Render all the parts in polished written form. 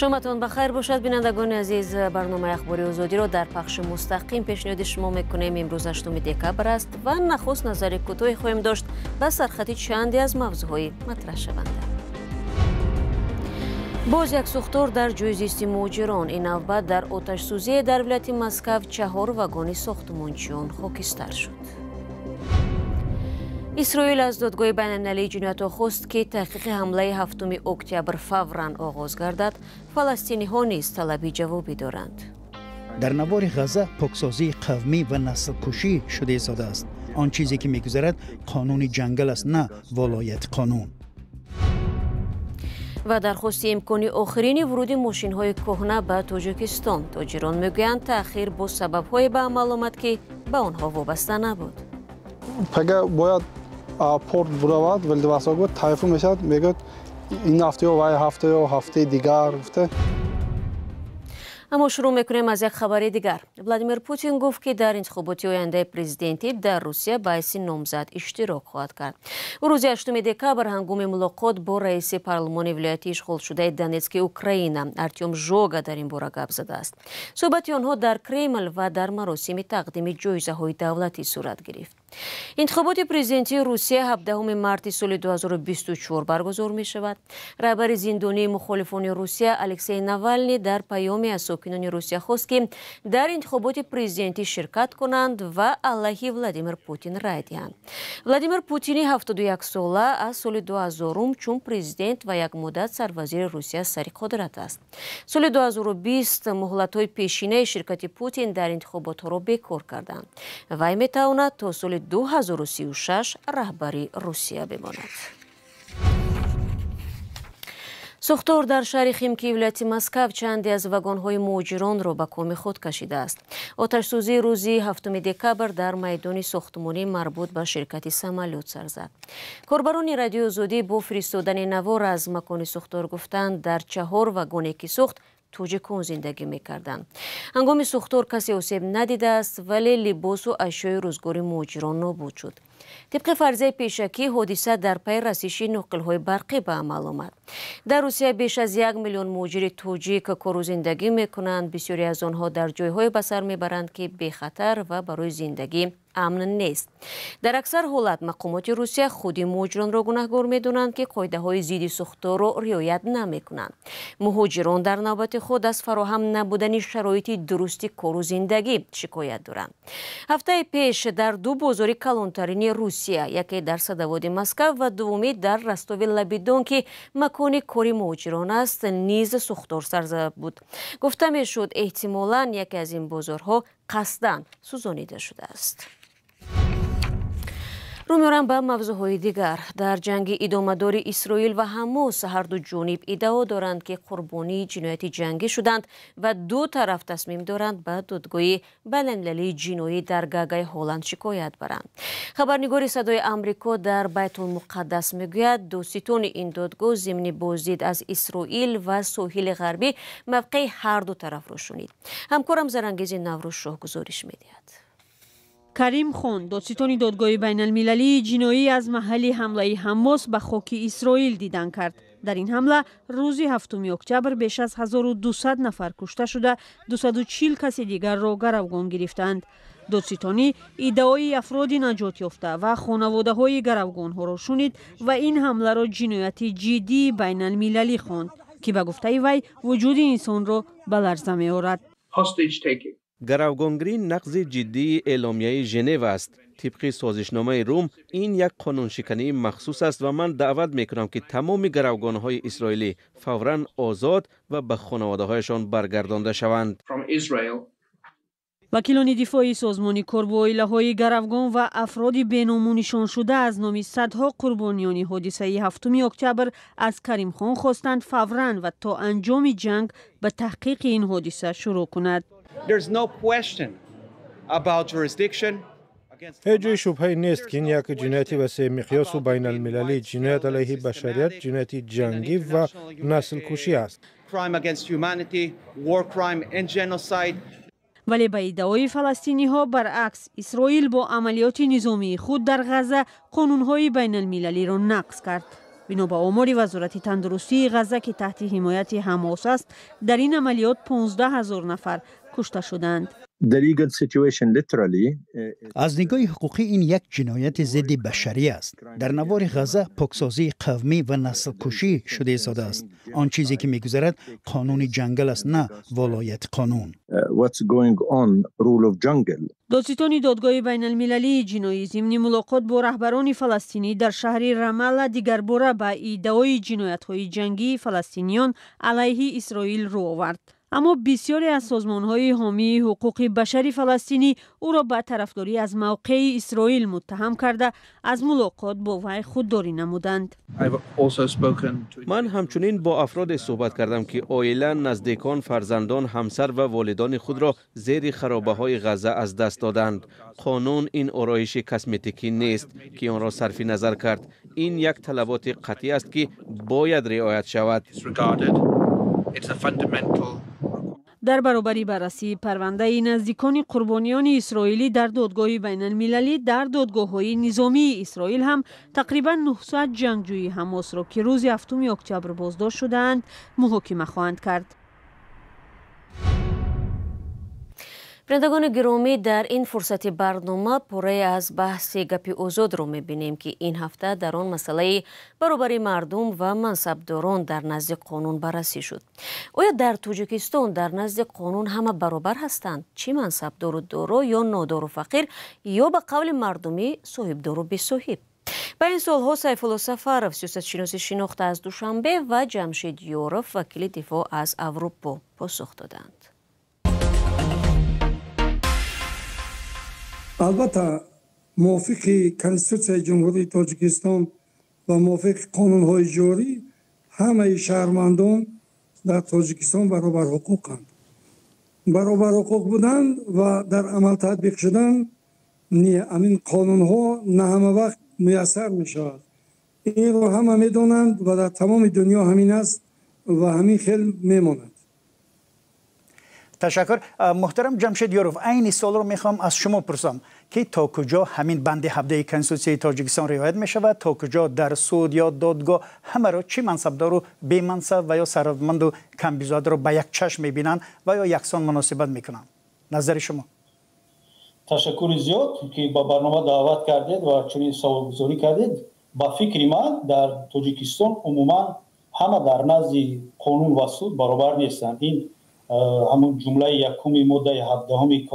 شامتون بخیر باشد. بینندگان عزیز، برنامه اخباری آزادی را در پخش مستقیم پیشنهاد شما میکنیم. امروز 8 دکبر است و نخست نظر کوتاهی خواهیم داشت به سرخط چندی از موضوعهای مطرح شونده. باز یک سوختار در جایزیستی مهاجران. این نوبت در آتش سوزی در ولایت مسکو 4 واگن ساختمانچیان خاکستر شد. اسرائیل از دادگاه بین‌المللی جنایت خواست که تحقیق حمله 7 اکتبر فوراً آغاز گردد. فلسطینی‌ها نیز طلبی جوابی دارند. در نوار غزه پاکسازی قومی و نسل کشی شده ساده است. آن چیزی که می‌گذرد قانون جنگل است، نه ولایت قانون. و درخواست امکانی آخرین ورود ماشین‌های کهنه به تاجیکستان. تاجران میگویند تأخیر با سبب‌های به عمل آمد که به آنها وابسته نبود. باید پورت برود ولی واسه گفت تایفون میشد، میگه این هفته و هفته دیگر گفته. اما شروع میکنیم از یک خبر دیگر. ولادیمیر پوتین گفت که در انتخابات آینده پرزیدنتی در روسیه باعث نامزد اشتراک خواهد کرد. روز 8 دکبر هنگام ملاقات با رئیس پارلمان ولایت اشغال شده دونتسک اوکراینا ارتیم ژوگا در این باره گپ زده است. صحبت آنها در کرمل و در مراسم تقدیم جایزه‌های دولتی صورت گرفت. انتخابات پرزیدنتی روسیه 17 مارس سال 2024 برگزار می شود. رهبر زندانی مخالفان روسیه الکسی ناوالنی در پیامی از ساکنان روسیه خواست که در انتخابات پرزیدنتی شرکت کنند و علیه ولادیمیر پوتین رای دهند. ولادیمیر پوتین 71 ساله از سال 2000 چون پرزیدنت و یک مدت سروزیر روسیه سر قدرت است. سال 2020 مهلت‌های پیشینه شرکت پوتین در انتخابات را بیکار کردند. وی می‌تواند تا سال 2036 رهبری روسیه بماند. سوختار در شهر خیمکی ولایت مسکو چندی از واگن‌های مهاجران را به کام خود کشیده است. آتش سوزی روزی 7 دکبر در میدان ساختمانی مربوط به شرکت سمالوت سر زد. کاربران رادیو آزادی با فرستادن نوار از مکان سوختار گفتند در 4 واگنی که سوخت توجیکان زندگی می‌کردند. هنگام سوختار کسی آسیب ندیده است ولی لباس و اشیاء روزگاری مهاجران نابود شد. طبق فرضیه پیشکی حادثه در پی رسیدن نقل‌های برقی به عمل آمد. در روسیه بیش از 1 میلیون مهاجر توجیک کار و زندگی می‌کنند. بسیاری از آنها در جای‌های به سر می‌برند که بی‌خطر و برای زندگی امن نیست. در اکثر حالات مقامات روسیه خود مهاجران را گناهکار می‌دانند که قاعده‌های ضد سوختار را رعایت نمی‌کنند. مهاجران در نوبت خود از فراهم نبودن شرایط درستی کار و زندگی شکایت دارند. هفته پیش در 2 بازار کلانترین روسیه، یکی در صدواد مسکو و دومی در رستاو لبیدون که مکان کاری مهاجران است، نیز سوختار سر زده بود. گفته می‌شد احتمالاً یکی از این بازارها قصداً سوزانیده شده است. رو می‌رم به موضوعهای دیگر. در جنگ ادامه‌دار اسرائیل و حماس هر دو جانب ادعا دارند که قربانی جنایت جنگی شدند و دو طرف تصمیم دارند به دادگاه بین‌المللی جنایی در گاگای هلند شکایت برند. خبرنگار صدای آمریکا در بیت المقدس میگوید دو ستون این دادگاه ضمن بازدید از اسرائیل و ساحل غربی موقع هر دو طرف را شنید. همکارم زرنگیز نوروز شاه گزارش می‌دهد. کریم خان، دادستان دادگاه بین المللی جنایی از محل حمله حماس به خاک اسرائیل دیدن کرد. در این حمله روز 7 اکتبر بیش از 1200 نفر کشته شده، 240 کس دیگر را گروگان گرفتند. دادستانی ادعای افراد نجات یافته و خانواده های گروگان ها را شنید و این حمله را جنایت جدی بین المللی خواند که به گفته وی وجود انسان را به لرزه می آورد. گروگانگیری نقض جدی اعلامیه ژنو است. طبق سازشنامه روم این یک قانون شکنی مخصوص است و من دعوت میکنم که تمام گروگانهای اسرائیلی فوراً آزاد و به خانواده‌هایشان برگردانده شوند. وکیلان دفاعی سازمان کار با عائله‌های گروگان و افراد بینام نشان شده از نام صدها قربانیان حادثه 7 اکتبر از کریم خان خواستند فوراً و تا انجام جنگ به تحقیق این حادثه شروع کند. هیچ جای شبهه‌ای نیست که این یک جنایت وسیع مقیاس و بین المللی، جنایت علیه بشریت، جنایت جنگی و نسل کشی است. ولی به ادعای فلسطینی ها برعکس، اسرائیل با عملیات نظامی خود در غزه قانونهای بین المللی را نقض کرد. бино ба омори вазорати тандурустии ғаза ки таҳти ҳимояти ҳамос аст, дар ин амалиёт 15000 нафар кушта шуданд. از نگاه حقوقی این یک جنایت ضد بشری است. در نوار غزه پاکسازی قومی و نسل کشی شده ساده است. آن چیزی که میگذرد قانون جنگل است، نه ولایت قانون. دادستانی دادگاه بین المللی جنایی ضمن ملاقات با رهبران فلسطینی در شهر رماله دیگر باره به ادعای جنایت‌های جنگی فلسطینیان علیه اسرائیل رو آورد. اما بسیاری از سازمان‌های حامی حقوق بشری فلسطینی او را به طرفداری از موقع اسرائیل متهم کرده از ملاقات با وی خودداری نمودند. من همچنین با افراد صحبت کردم که عائله، نزدیکان، فرزندان، همسر و والدان خود را زیر خرابه‌های غزه از دست دادند. قانون این آرایش کسمتیکی نیست که آن را صرف نظر کرد. این یک طلبات قطعی است که باید رعایت شود. در برابر بررسی پرونده نزدیکان قربانیان اسرائیلی در دادگاه بین المللی، در دادگاه‌های نظامی اسرائیل هم تقریبا 900 جنگجوی حماس را که روز 7 اکتبر بازداشت شدند محاکمه خواهند کرد. بینندگان گرامی، در این فرصت برنامه پره از بحث گپی آزاد رو میبینیم که این هفته در آن مسئله برابری مردم و منصبداران در نزد قانون بررسی شد. آیا در تاجیکستان در نزد قانون همه برابر هستند؟ چی منصبدار و دارا یا نادار و فقیر، یا به قول مردمی صاحبدار و بی‌صاحب؟ با این سوالها سیفالله سفرов سیاستشناس شناخته از دوشنبه و جمشید یورف وکیل دفاع از اروپا پاسخ دادند. البته موافق کنستیتوسیای جمهوری تاجیکستان و موافق قانون‌های جاری همه شهروندان در تاجیکستان برابر حقوقند. برابر حقوق بودند و در عمل تطبیق شدن همین قانون‌ها نه همه وقت میسر میشود. این رو همه میدونند و در تمام دنیا همین است و همین خیلی میماند. تشکر. محترم جمشید یورف، این سوال رو میخوام از شما پرسم که تا کجا همین بند 17 کنستیتوسیای تاجیکستان رعایت میشود، تا کجا در سود یا دادگاه همه را، چه منصبدار و بی منصب و یا ثروتمند و کم بیزاد را به یک چشم میبینند و یا یکسان مناسبت میکنند؟ نظر شما؟ تشکر زیاد که با برنامه دعوت کردید و چنین سوال گذاری کردید. با فکر من در تاجیکستان عموما همه در نزد قانون و سود برابر نیستند. این همون جمله یکم ماده 17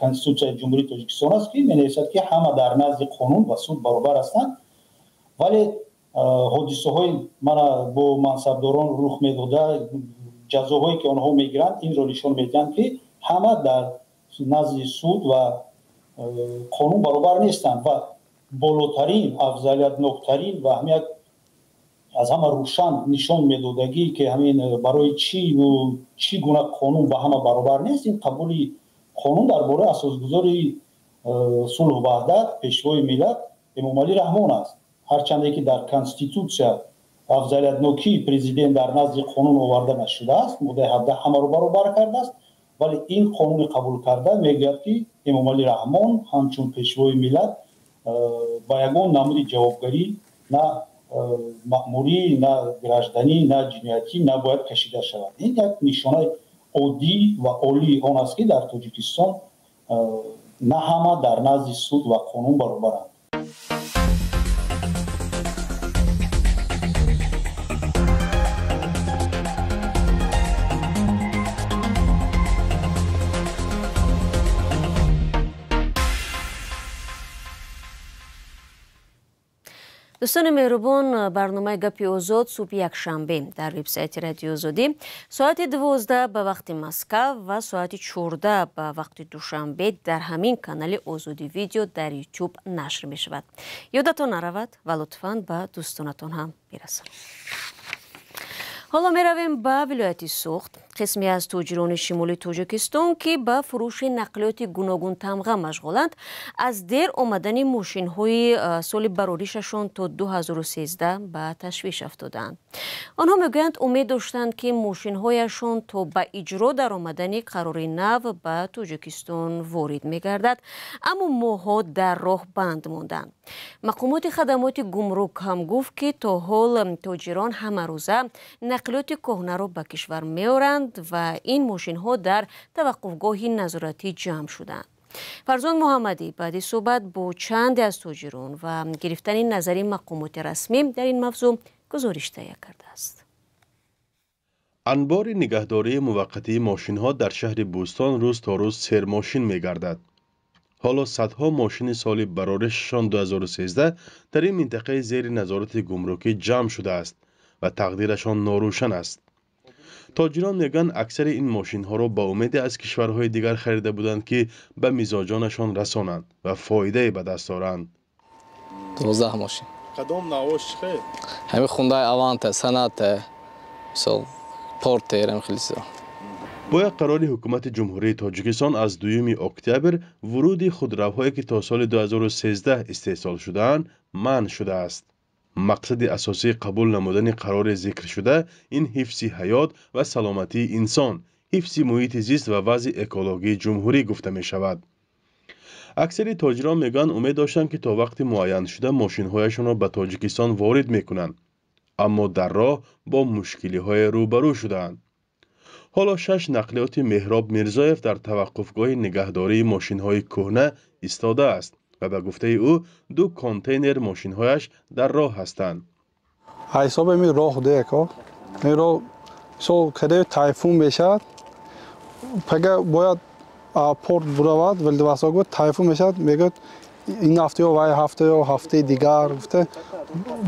کنستیتوسیای جمهوری تاجیکستان است که می‌نویسد که همه در نزد قانون و سود برابر هستند. ولی حادثه‌های من با منصبداران رخ می‌داده، جزاهایی که آنها میگیرند این را نشان میدهند که همه در نزد سود و قانون برابر نیستند و بالاترین، افضلیت‌ناکترین و همین از همه روشن نشان میدادگی که همین برای چی گونه قانون به همه برابر نیست، این قبول قانون درباره اساسگذاری صلح و وحدت پیشوای ملت امام علی رحمان است. هرچند که در کنستیتوسیا افضلیت‌ناکی پرزیدنت در نزد قانون آورده نشده است، ماده 17 همه رو برابر کرده است، ولی این قانون قبول کرده میگوید که امام علی رحمان همچون پیشوای ملت با یگان نمود جوابگری نه مأموری، نه گراجدانی، نه جنایتی نباید کشیده شود. این یک نشانه عادی و عالی آن است که در تاجیکستان نه همه در نزد سود و قانون برابرند. دوستان مهربان، برنامه گپی آزاد صبح یک شنبه در وبسایت رادیو آزادی ساعت 12 به وقت مسکو و ساعت 14 به وقت دوشنبه در همین کانال آزادی ویدیو در یوتیوب نشر می شود. یادتان نرود و لطفاً به دوستانتان هم برسانید. حالا می رویم به ولایت سوخت. قسمی از تاجران شمالی تاجیکستان که به فروش نقلیات گوناگون تمغه مشغولند از دیر آمدن ماشین های سال براریششان تا 2013 به تشویش افتادند. آنها میگویند امید داشتند که ماشین هایشان تا به اجرا در آمدن قرار نو به تاجیکستان وارد میگردد، اما ماها در راه بند ماندند. مقامات خدمات گمرک هم گفت که تا حال تاجران همه روزه نقلیات کهنه را به کشور میارند و این ماشین ها در توقفگاه نظارتی جمع شدند. فرزان محمدی بعد صحبت با چند از تاجران و گرفتن نظری مقامات رسمی در این موضوع گزارش تهیه کرده است. انبار نگهداری موقتی ماشین ها در شهر بوستان روز تا روز سیر ماشین می گردد. حالا صدها ماشین سال برارششان 2013 در این منطقه زیر نظارت گمرکی جمع شده است و تقدیرشان ناروشن است. تاجران میگن اکثر این ماشین ها را با امید از کشورهای دیگر خریده بودند که به مزاجانشان رسانند و فایده به دست آورند. 12 ماشین. کدام نوعش خیر؟ همین خوندای اوانت، سنت، مثلا پورتر خیلی زیاد. با قرار حکومت جمهوری تاجیکستان از 2 اکتبر ورود خودروهایی که تا سال 2013 استحصال شده‌اند منع شده است. مقصد اساسی قبول نمودن قرار ذکر شده این حفظ حیات و سلامتی انسان، حفظ محیط زیست و وضع اکولوژی جمهوری گفته می شود. اکثر تاجران میگن امید داشتند که تا وقت معین شده ماشین‌هایشان را به تاجیکستان وارد میکنند، اما در راه با مشکلی‌های روبرو شدند. حالا 6 نقلیات مهراب میرزایف در توقفگاه نگهداری ماشین‌های کهنه ایستاده است و به گفته او 2 کانتینر ماشین‌هایش در راه هستند. حساب می راه دیگه میرو سو کده تایفون میشد پگه باید پورت برود ولی واسه گفت تایفون میشد میگه این هفته و هفته دیگر گفته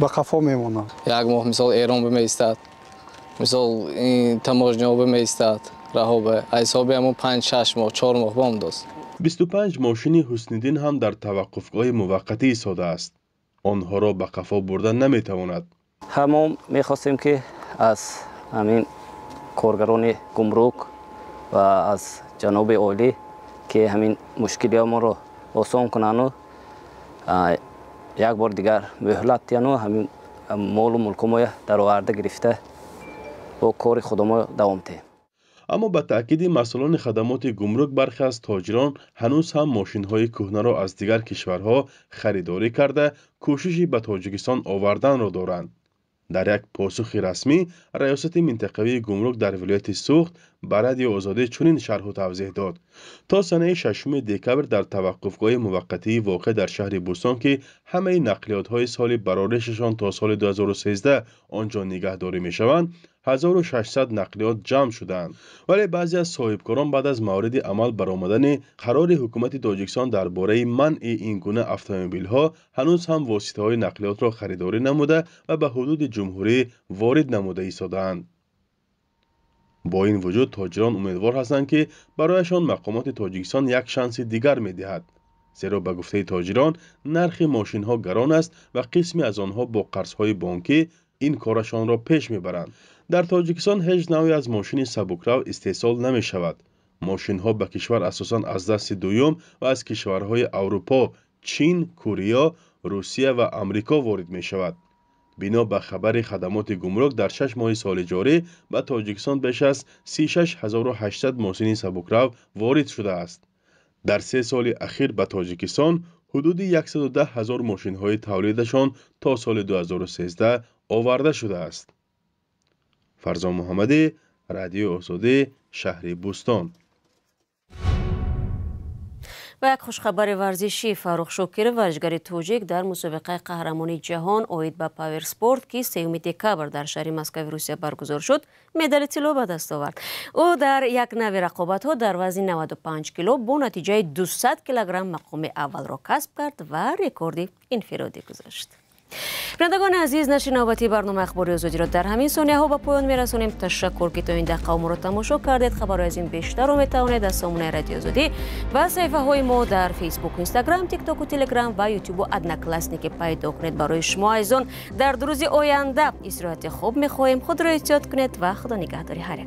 به قفا میمونه. یک ماه مثال ایران بمیستد، مثال این تماشا بمیستد، راه به حساب همون 5-6 ماه 4 ماه بام دست. 25 ماشین حسن‌الدین هم در توقفگاه موقتی ایستاده است. آنها را به قفا بردن نمیتواند. همون میخواستیم که از همین کارگران گمرک و از جناب عالی که همین مشکلی ما رو آسان کنن و یک بار دیگر مهلت یعنی همین مال و ملک ما در آورده گرفته و کار خود ما دوام ده. اما به تأکید مسئولان خدمات گمرک برخی از تاجران هنوز هم ماشین‌های کهنه را از دیگر کشورها خریداری کرده کوششی به تاجیکستان آوردن را دارند. در یک پاسخ رسمی ریاست منطقوی گمرک در ولایت سوخت به رادیو آزادی چنین شرح و توضیح داد: تا سنه 6 دکبر در توقفگاه موقتی واقع در شهر بوستان که همه نقلیات‌های سال برارششان تا سال 2013 آنجا نگهداری می‌شوند 1600 نقلیات جمع شدند، ولی بعضی از صاحبکاران بعد از مورد عمل برآمدن قرار حکومت تاجیکستان درباره منع این گونه اتومبیل‌ها هنوز هم واسطه‌های نقلیات را خریداری نموده و به حدود جمهوری وارد نموده ایستاده‌اند. با این وجود تاجران امیدوار هستند که برایشان مقامات تاجیکستان یک شانس دیگر می‌دهد، زیرا به گفته تاجران نرخ ماشین‌ها گران است و قسمی از آنها با قرض‌های بانکی این کارشان را پیش می‌برند. در تاجیکستان هیچ نوعی از ماشین سبکرو استحصال نمی شود. ماشین ها به کشور اساساً از دست دوم و از کشورهای اروپا، چین، کره، روسیه و آمریکا وارد می شود. بنا به خبر خدمات گمرک در 6 ماه سال جاری به تاجیکستان بیش از 36800 ماشین سبکرو وارد شده است. در 3 سال اخیر به تاجیکستان حدود 110,000 ماشین های تولیدشان تا سال 2013 آورده شده است. فرزان محمدی، رادیو آزادی، شهر بوستان. و یک خوشخبر ورزشی: فاروق شاکر ورزشگر تاجیک در مسابقه قهرمانی جهان اوید به پاور سپورت که 3 دکبر در شهر مسکو روسیه برگزار شد مدال طلا به دست آورد. او در یک نوع رقابت‌ها در وزن 95 کیلو با نتیجه 200 کیلوگرم مقام اول را کسب کرد و رکورد انفرادی گذاشت. بینندگان عزیز، نشر نوبتی برنامه اخباری آزادی را در همین ثانیه ها به پایان میرسانیم. تشکر که تا این دقیقه ما را تماشا کردید. خبرهای از این بیشتر را میتوانید از سامانه رادیو آزادی و صفحه های ما در فیسبوک، اینستاگرام، تیک تاک و تلگرام و یوتیوب و ادنا کلاسنیک پیدا کنید. برای شما عزیزان در 2 روز آینده استراحت خوب میخواهیم. خود را احتیاط کنید و خدا نگهداری هر یک.